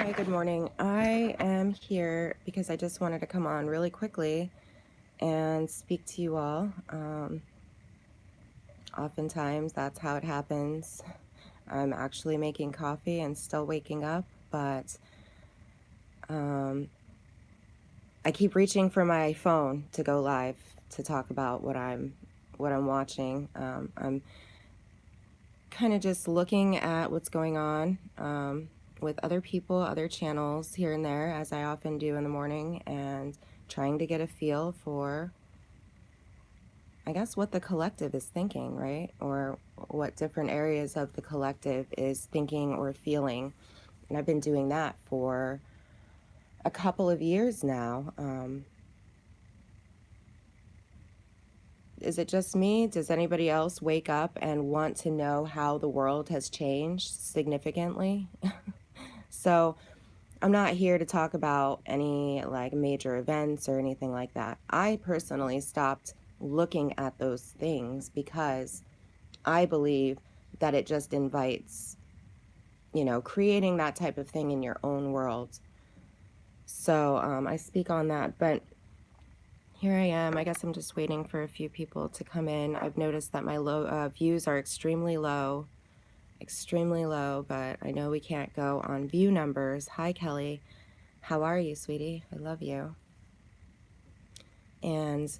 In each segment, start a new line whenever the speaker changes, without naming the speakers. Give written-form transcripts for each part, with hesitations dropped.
Hi, good morning. I am here because I just wanted to come on really quickly and speak to you all. Oftentimes that's how it happens. I'm actually making coffee and still waking up, but I keep reaching for my phone to go live to talk about what I'm watching. I'm kind of just looking at what's going on with other people, other channels here and there, as I often do in the morning, and trying to get a feel for, I guess, what the collective is thinking, right? Or what different areas of the collective is thinking or feeling. And I've been doing that for a couple of years now. Is it just me? Does anybody else wake up and want to know how the world has changed significantly? So I'm not here to talk about any like major events or anything like that. I personally stopped looking at those things because I believe that it just invites, creating that type of thing in your own world. So I speak on that, but here I am. I guess I'm just waiting for a few people to come in. I've noticed that my views are extremely low, but I know we can't go on view numbers. Hi, Kelly. How are you, sweetie? I love you. And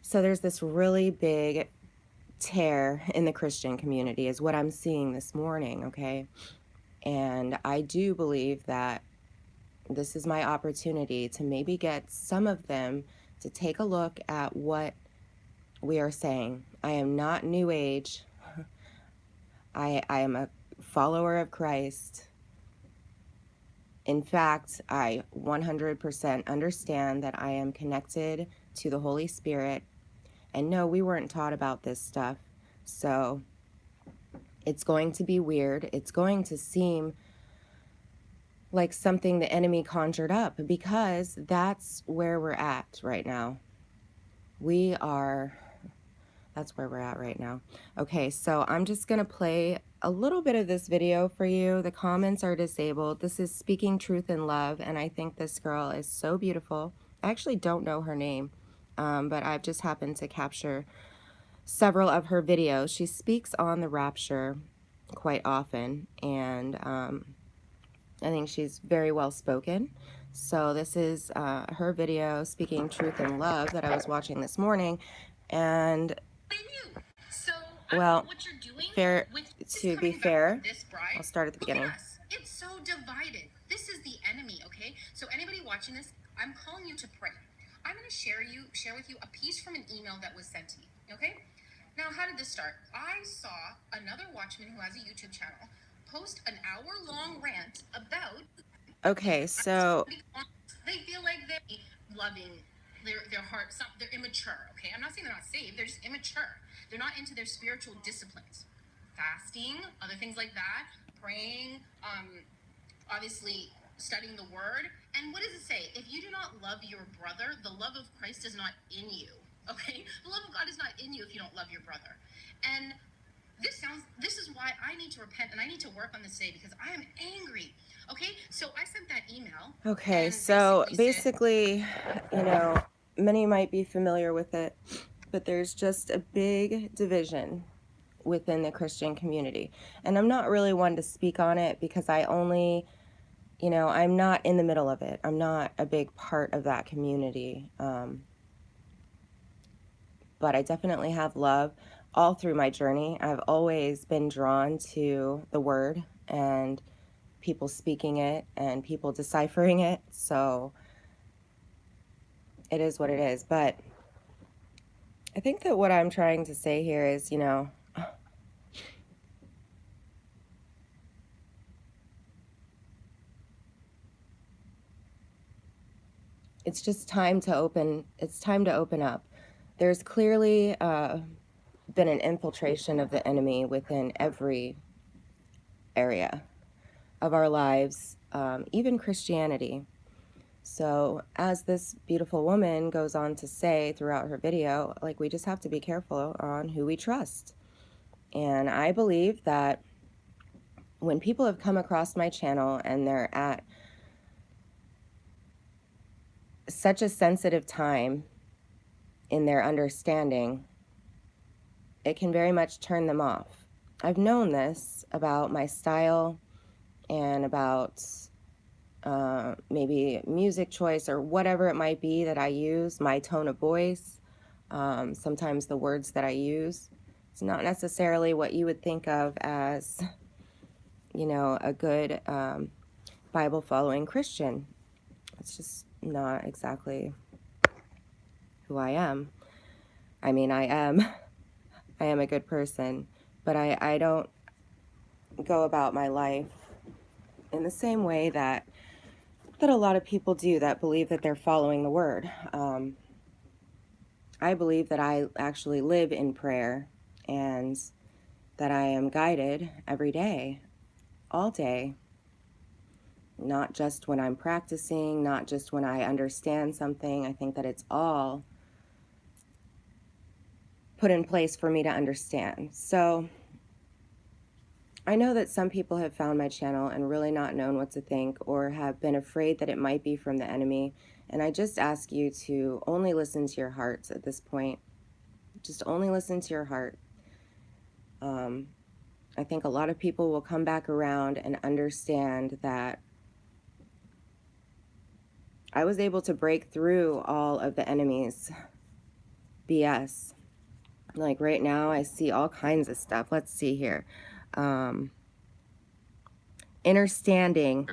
so there's this really big tear in the Christian community is what I'm seeing this morning, okay? And I do believe that this is my opportunity to maybe get some of them to take a look at what we are saying. I am not New Age. I am a follower of Christ. In fact, I 100% understand that I am connected to the Holy Spirit. And no, we weren't taught about this stuff. So it's going to be weird. It's going to seem like something the enemy conjured up because that's where we're at right now. That's where we're at right now. Okay, so I'm just going to play a little bit of this video for you. The comments are disabled. This is Speaking Truth in Love, and I think this girl is so beautiful. I actually don't know her name, but I've just happened to capture several of her videos. She speaks on the rapture quite often, and I think she's very well spoken. So this is her video, Speaking Truth in Love, that I was watching this morning. And well, to be fair, I'll start at the beginning.
Yes, it's so divided. This is the enemy, okay? So anybody watching this, I'm calling you to pray. I'm going to share with you a piece from an email that was sent to me, okay? Now, how did this start? I saw another watchman who has a YouTube channel post an hour-long rant about...
Okay, so
they feel like they're loving their heart. They're immature, okay? I'm not saying they're not saved. They're just immature. They're not into their spiritual disciplines. Fasting, other things like that, praying, obviously studying the word. And what does it say? If you do not love your brother, the love of Christ is not in you. Okay? The love of God is not in you if you don't love your brother. And this is why I need to repent and I need to work on this today because I am angry. Okay? So I sent that email.
Okay, so basically, many might be familiar with it, but there's just a big division within the Christian community. And I'm not really one to speak on it because I only, I'm not in the middle of it. I'm not a big part of that community. But I definitely have love all through my journey. I've always been drawn to the word and people speaking it and people deciphering it. So it is what it is. But I think that what I'm trying to say here is, it's just time to open up. There's clearly been an infiltration of the enemy within every area of our lives, even Christianity. So as this beautiful woman goes on to say throughout her video, like, we just have to be careful on who we trust. And I believe that when people have come across my channel and they're at such a sensitive time in their understanding, it can very much turn them off. I've known this about my style and about maybe music choice or whatever it might be that I use, my tone of voice, sometimes the words that I use. It's not necessarily what you would think of as, you know, a good Bible-following Christian. It's just not exactly who I am. I mean, I am a good person, but I don't go about my life in the same way that a lot of people do that believe that they're following the word. I believe that I actually live in prayer and that I am guided every day, all day, not just when I'm practicing, not just when I understand something. I think that it's all put in place for me to understand. So I know that some people have found my channel and really not known what to think or have been afraid that it might be from the enemy. And I just ask you to only listen to your hearts at this point. Just only listen to your heart. I think a lot of people will come back around and understand that I was able to break through all of the enemy's BS. Like right now, I see all kinds of stuff. Let's see here. Understanding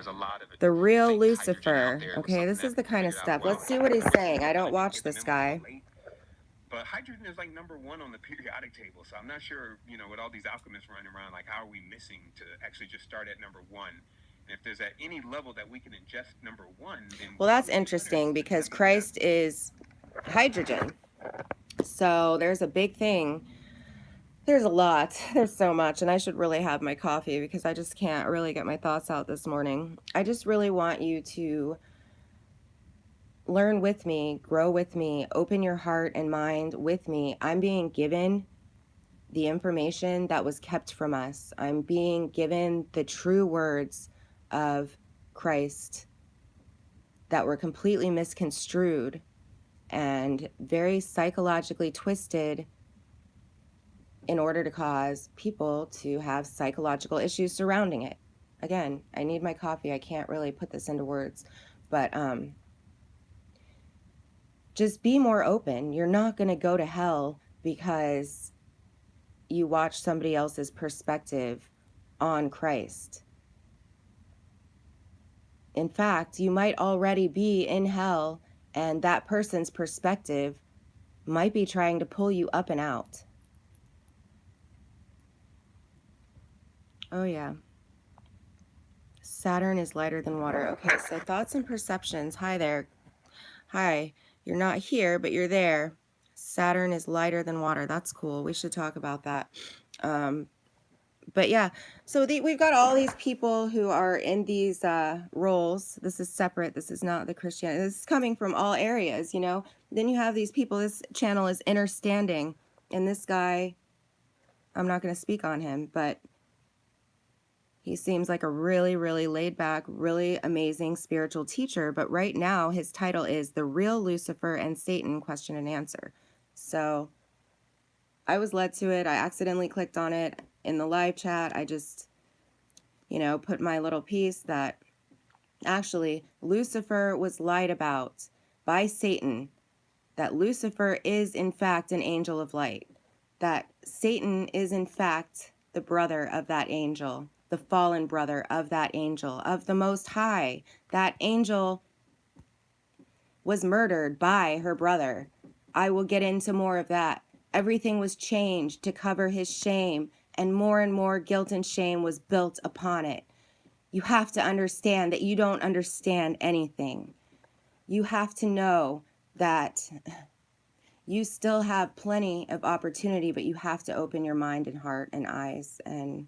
the real Lucifer. Okay, this is the kind of stuff. Let's see what he's saying. I don't watch this guy.
But hydrogen is like number one on the periodic table. So I'm not sure, you know, with all these alchemists running around, like how are we missing to actually just start at number one? And if there's at any level that we can ingest number one, then
well, that's interesting because Christ is hydrogen. So there's a big thing. There's a lot. There's so much. And I should really have my coffee because I just can't really get my thoughts out this morning. I just really want you to learn with me, grow with me, open your heart and mind with me. I'm being given the information that was kept from us. I'm being given the true words of Christ that were completely misconstrued and very psychologically twisted in order to cause people to have psychological issues surrounding it. Again, I need my coffee. I can't really put this into words, but just be more open. You're not going to go to hell because you watch somebody else's perspective on Christ. In fact, you might already be in hell, and that person's perspective might be trying to pull you up and out. Oh, yeah. Saturn is lighter than water. Okay, so thoughts and perceptions. Hi there. Hi. You're not here, but you're there. Saturn is lighter than water. That's cool. We should talk about that. But yeah, so we've got all these people who are in these roles. This is separate. This is not the Christianity. This is coming from all areas, you know. Then you have these people. This channel is understanding. And this guy, I'm not going to speak on him, but he seems like a really, really laid back, really amazing spiritual teacher. But right now, his title is The Real Lucifer and Satan Question and Answer. So I was led to it. I accidentally clicked on it in the live chat. I just, you know, put my little piece that actually Lucifer was lied about by Satan, that Lucifer is in fact an angel of light, that Satan is in fact the brother of that angel, the fallen brother of that angel, of the Most High. That angel was murdered by her brother. I will get into more of that. Everything was changed to cover his shame, and more guilt and shame was built upon it. You have to understand that you don't understand anything. You have to know that you still have plenty of opportunity, but you have to open your mind and heart and eyes. And,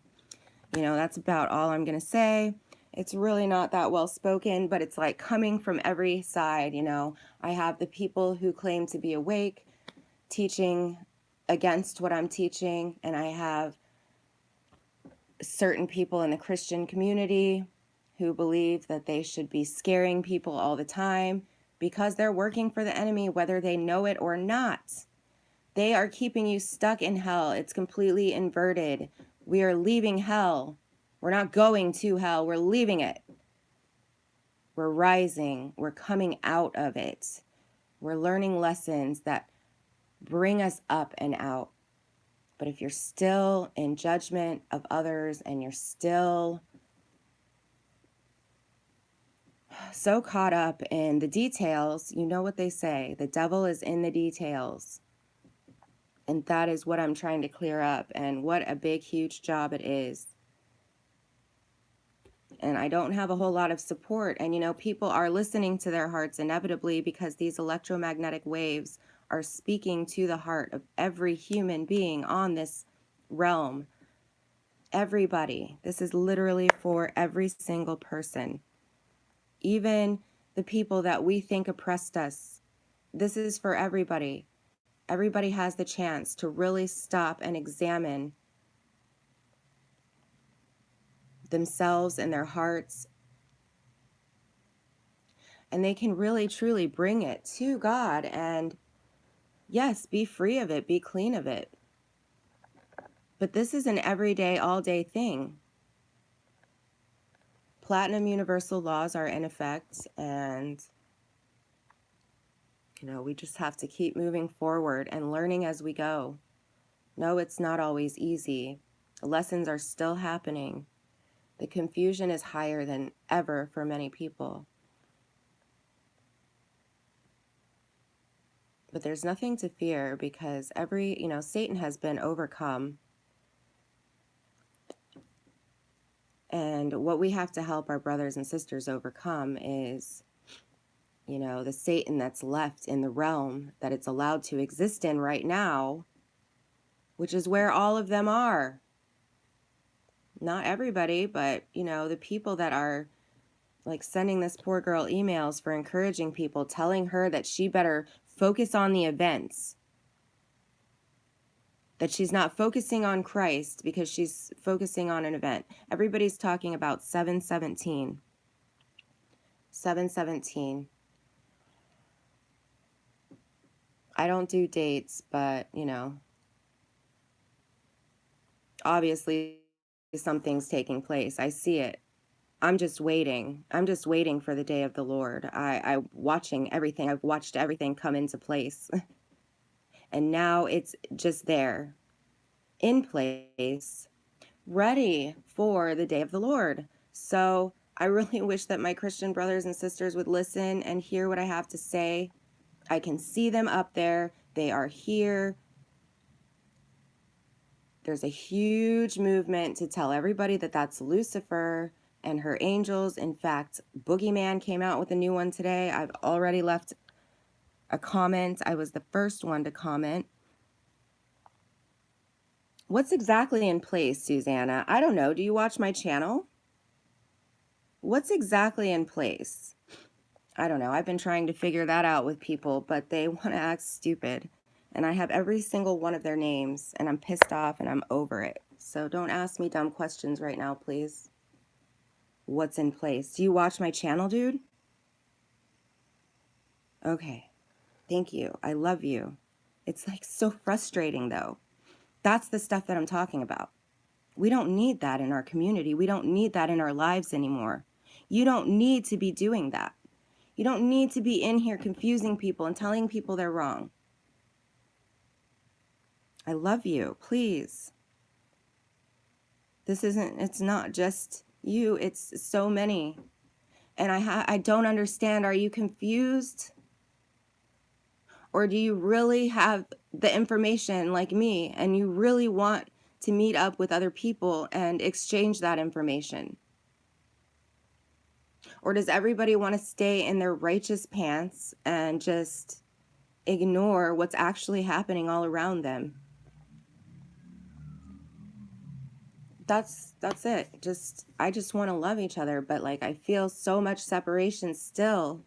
you know, that's about all I'm going to say. It's really not that well spoken, but it's like coming from every side, you know. I have the people who claim to be awake, teaching against what I'm teaching, and I have certain people in the Christian community who believe that they should be scaring people all the time because they're working for the enemy, whether they know it or not. They are keeping you stuck in hell. It's completely inverted. We are leaving hell. We're not going to hell. We're leaving it. We're rising. We're coming out of it. We're learning lessons that bring us up and out. But if you're still in judgment of others and you're still so caught up in the details, you know what they say, the devil is in the details. And that is what I'm trying to clear up, and what a big, huge job it is. And I don't have a whole lot of support. And, people are listening to their hearts inevitably because these electromagnetic waves are speaking to the heart of every human being on this realm. Everybody. This is literally for every single person. Even the people that we think oppressed us. This is for everybody. Everybody has the chance to really stop and examine themselves and their hearts. And they can really, truly bring it to God and, yes, be free of it, be clean of it. But this is an everyday, all day thing. Platinum universal laws are in effect, and we just have to keep moving forward and learning as we go. No, it's not always easy. The lessons are still happening. The confusion is higher than ever for many people. But there's nothing to fear because Satan has been overcome. And what we have to help our brothers and sisters overcome is, the Satan that's left in the realm that it's allowed to exist in right now, which is where all of them are. Not everybody, but, the people that are like sending this poor girl emails for encouraging people, telling her that she better focus on the events, that she's not focusing on Christ because she's focusing on an event. Everybody's talking about 717. 717. I don't do dates, but, obviously something's taking place. I see it. I'm just waiting. I'm just waiting for the day of the Lord. I'm watching everything. I've watched everything come into place. And now it's just there, in place, ready for the day of the Lord. So I really wish that my Christian brothers and sisters would listen and hear what I have to say. I can see them up there. They are here. There's a huge movement to tell everybody that that's Lucifer and her angels. In fact, Boogeyman came out with a new one today. I've already left a comment. I was the first one to comment. What's exactly in place, Susanna? I don't know. Do you watch my channel? What's exactly in place? I don't know. I've been trying to figure that out with people, but they want to act stupid. And I have every single one of their names, and I'm pissed off and I'm over it. So don't ask me dumb questions right now, please. What's in place? Do you watch my channel, dude? Okay. Thank you. I love you. It's like so frustrating, though. That's the stuff that I'm talking about. We don't need that in our community. We don't need that in our lives anymore. You don't need to be doing that. You don't need to be in here confusing people and telling people they're wrong. I love you. Please. It's not just you. It's so many. And I don't understand. Are you confused? Or do you really have the information like me and you really want to meet up with other people and exchange that information? Or does everybody want to stay in their righteous pants and just ignore what's actually happening all around them? That's it. I just want to love each other, but like I feel so much separation still.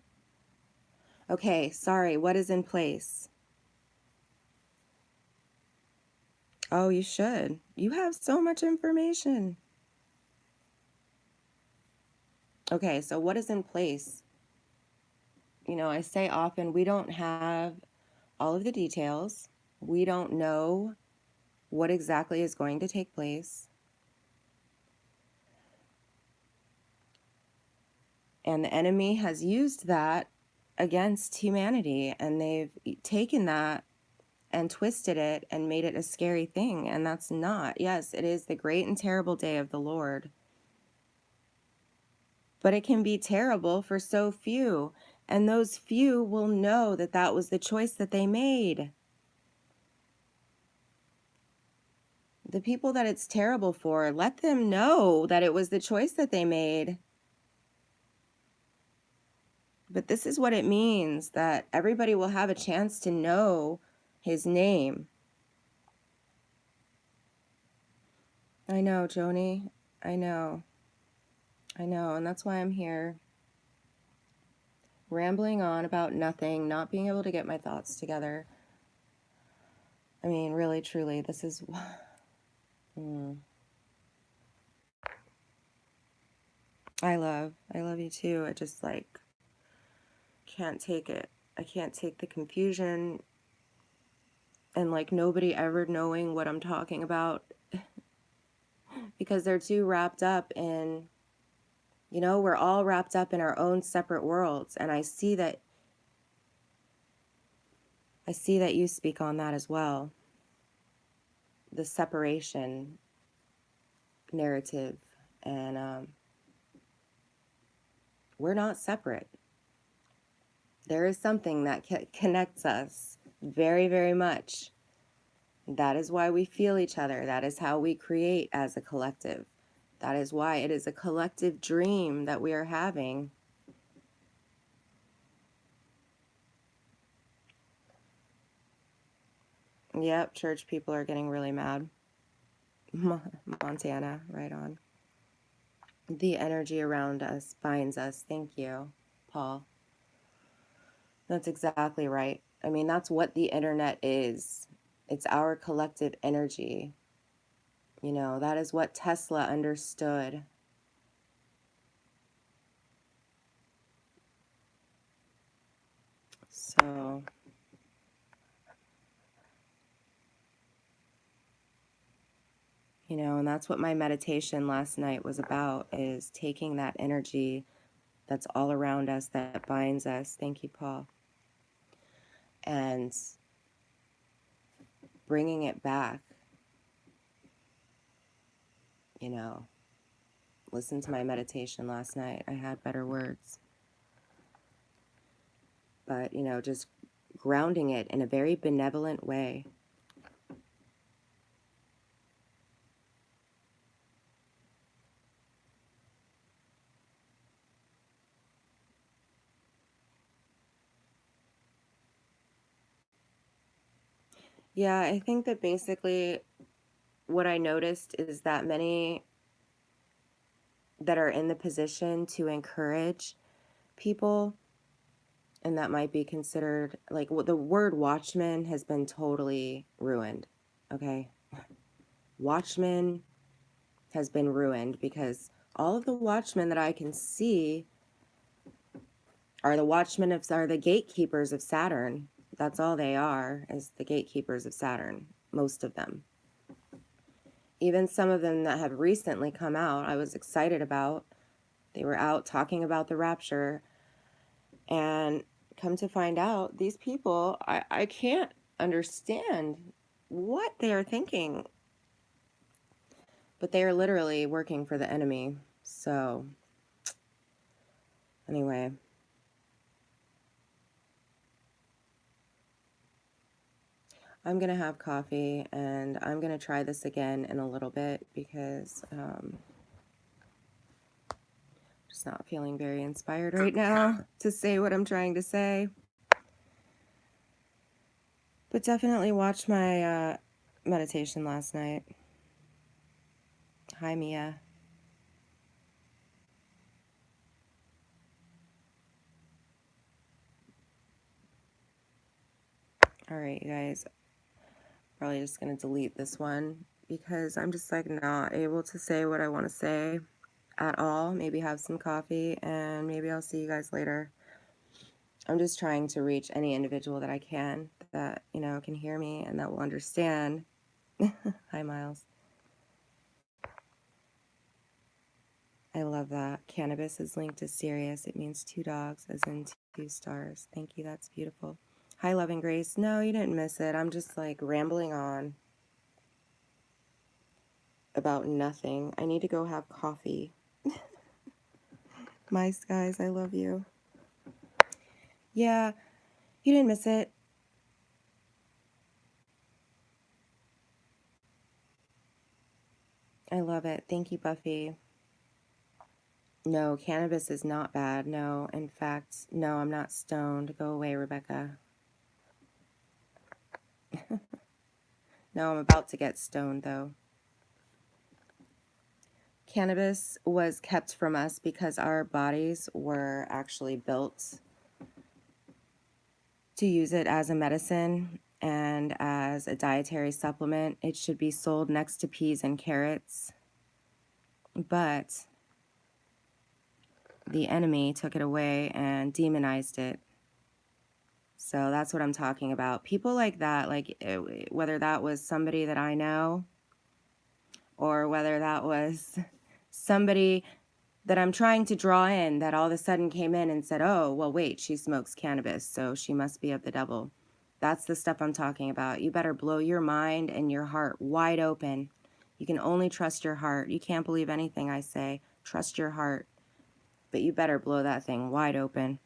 Okay, sorry. What is in place? Oh, you should. You have so much information. Okay, so what is in place? I say often we don't have all of the details. We don't know what exactly is going to take place. And the enemy has used that against humanity, and they've taken that and twisted it and made it a scary thing. And that's not. Yes, it is the great and terrible day of the Lord. But it can be terrible for so few. And those few will know that that was the choice that they made. The people that it's terrible for, let them know that it was the choice that they made. But this is what it means, that everybody will have a chance to know his name. I know, Joni. I know. And that's why I'm here, rambling on about nothing, not being able to get my thoughts together. I mean, really, truly, this is... I love you too. I just, can't take it. I can't take the confusion and, nobody ever knowing what I'm talking about because they're too wrapped up in, we're all wrapped up in our own separate worlds. And I see that you speak on that as well. The separation narrative. And we're not separate. There is something that connects us very, very much. That is why we feel each other. That is how we create as a collective. That is why it is a collective dream that we are having. Yep, church people are getting really mad. Montana, right on. The energy around us binds us. Thank you, Paul. That's exactly right. I mean, that's what the internet is. It's our collective energy. That is what Tesla understood. So, and that's what my meditation last night was about, is taking that energy that's all around us, that binds us. Thank you, Paul. And bringing it back. Listen to my meditation last night. I had better words. But, just grounding it in a very benevolent way. Yeah, I think that basically what I noticed is that many that are in the position to encourage people, and that might be considered, the word watchman has been totally ruined, okay? Watchman has been ruined because all of the watchmen that I can see are the gatekeepers of Saturn. That's all they are, is the gatekeepers of Saturn, most of them. Even some of them that have recently come out, I was excited about. They were out talking about the rapture. And come to find out, these people, I can't understand what they are thinking. But they are literally working for the enemy. So, anyway. I'm going to have coffee, and I'm going to try this again in a little bit because I'm just not feeling very inspired right now to say what I'm trying to say. But definitely watch my meditation last night. Hi, Mia. All right, you guys. Probably just going to delete this one because I'm just not able to say what I want to say. at all. Maybe have some coffee, and maybe I'll see you guys later. I'm just trying to reach any individual that I can that, can hear me and that will understand. Hi, Miles. I love that. Cannabis is linked to Sirius. It means 2 dogs, as in 2 stars. Thank you. That's beautiful. Hi, Love and Grace. No, you didn't miss it. I'm just like rambling on about nothing. I need to go have coffee. Mice, guys, I love you. Yeah, you didn't miss it. I love it. Thank you, Buffy. No, cannabis is not bad. No, in fact, no, I'm not stoned. Go away, Rebecca. No, I'm about to get stoned, though. Cannabis was kept from us because our bodies were actually built to use it as a medicine and as a dietary supplement. It should be sold next to peas and carrots. But the enemy took it away and demonized it. So that's what I'm talking about. People like that, like whether that was somebody that I know or whether that was somebody that I'm trying to draw in that all of a sudden came in and said, oh, well, wait, she smokes cannabis, so she must be of the devil. That's the stuff I'm talking about. You better blow your mind and your heart wide open. You can only trust your heart. You can't believe anything I say. Trust your heart. But you better blow that thing wide open.